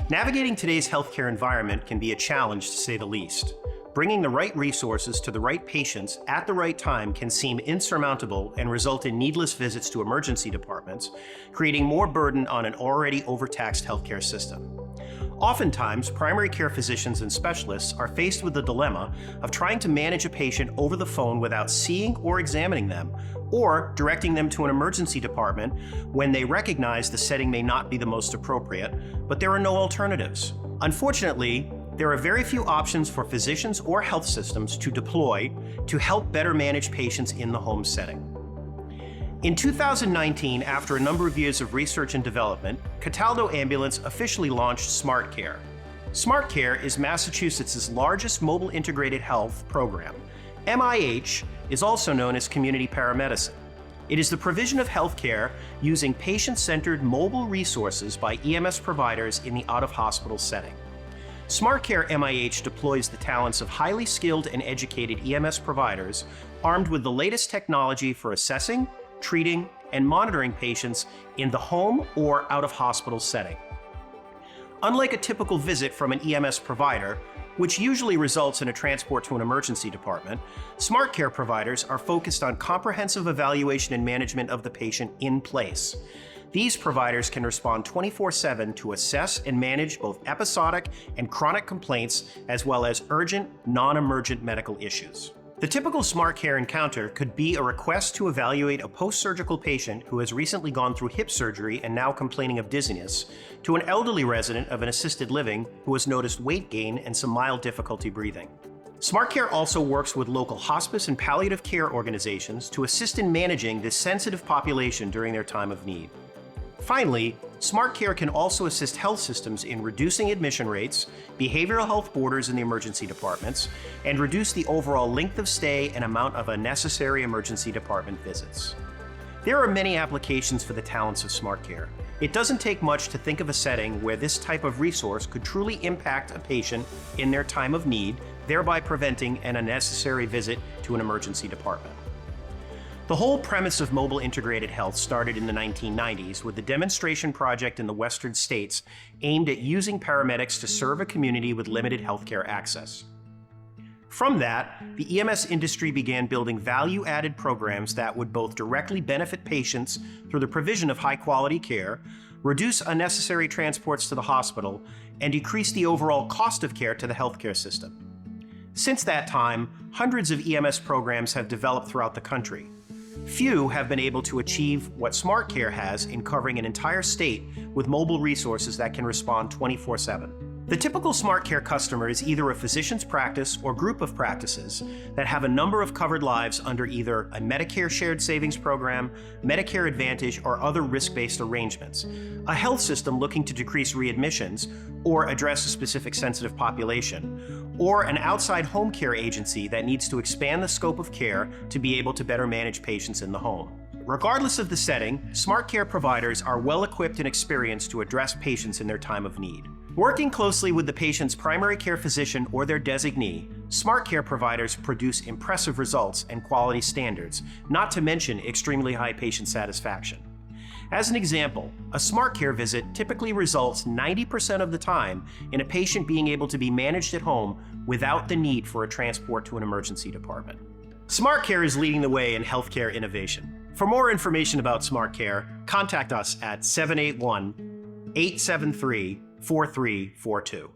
Navigating today's healthcare environment can be a challenge, to say the least. Bringing the right resources to the right patients at the right time can seem insurmountable and result in needless visits to emergency departments, creating more burden on an already overtaxed healthcare system. Oftentimes, primary care physicians and specialists are faced with the dilemma of trying to manage a patient over the phone without seeing or examining them, or directing them to an emergency department when they recognize the setting may not be the most appropriate, but there are no alternatives. Unfortunately, there are very few options for physicians or health systems to deploy to help better manage patients in the home setting. In 2019, after a number of years of research and development, Cataldo Ambulance officially launched SmartCare. SmartCare is Massachusetts' largest mobile integrated health program. MIH is also known as community paramedicine. It is the provision of healthcare using patient-centered mobile resources by EMS providers in the out-of-hospital setting. SmartCare MIH deploys the talents of highly skilled and educated EMS providers armed with the latest technology for assessing, treating, and monitoring patients in the home or out-of-hospital setting. Unlike a typical visit from an EMS provider, which usually results in a transport to an emergency department, SmartCare providers are focused on comprehensive evaluation and management of the patient in place. These providers can respond 24/7 to assess and manage both episodic and chronic complaints, as well as urgent, non-emergent medical issues. The typical SmartCare encounter could be a request to evaluate a post-surgical patient who has recently gone through hip surgery and now complaining of dizziness, to an elderly resident of an assisted living who has noticed weight gain and some mild difficulty breathing. SmartCare also works with local hospice and palliative care organizations to assist in managing this sensitive population during their time of need. Finally, SmartCare can also assist health systems in reducing admission rates, behavioral health borders in the emergency departments, and reduce the overall length of stay and amount of unnecessary emergency department visits. There are many applications for the talents of SmartCare. It doesn't take much to think of a setting where this type of resource could truly impact a patient in their time of need, thereby preventing an unnecessary visit to an emergency department. The whole premise of mobile integrated health started in the 1990s with a demonstration project in the western states aimed at using paramedics to serve a community with limited healthcare access. From that, the EMS industry began building value-added programs that would both directly benefit patients through the provision of high-quality care, reduce unnecessary transports to the hospital, and decrease the overall cost of care to the healthcare system. Since that time, hundreds of EMS programs have developed throughout the country. Few have been able to achieve what SmartCare has in covering an entire state with mobile resources that can respond 24/7. The typical SmartCare customer is either a physician's practice or group of practices that have a number of covered lives under either a Medicare shared savings program, Medicare Advantage, or other risk-based arrangements, a health system looking to decrease readmissions or address a specific sensitive population, or an outside home care agency that needs to expand the scope of care to be able to better manage patients in the home. Regardless of the setting, SmartCare providers are well equipped and experienced to address patients in their time of need. Working closely with the patient's primary care physician or their designee, SmartCare providers produce impressive results and quality standards, not to mention extremely high patient satisfaction. As an example, a SmartCare visit typically results 90% of the time in a patient being able to be managed at home without the need for a transport to an emergency department. SmartCare is leading the way in healthcare innovation. For more information about SmartCare, contact us at 781-873-4342.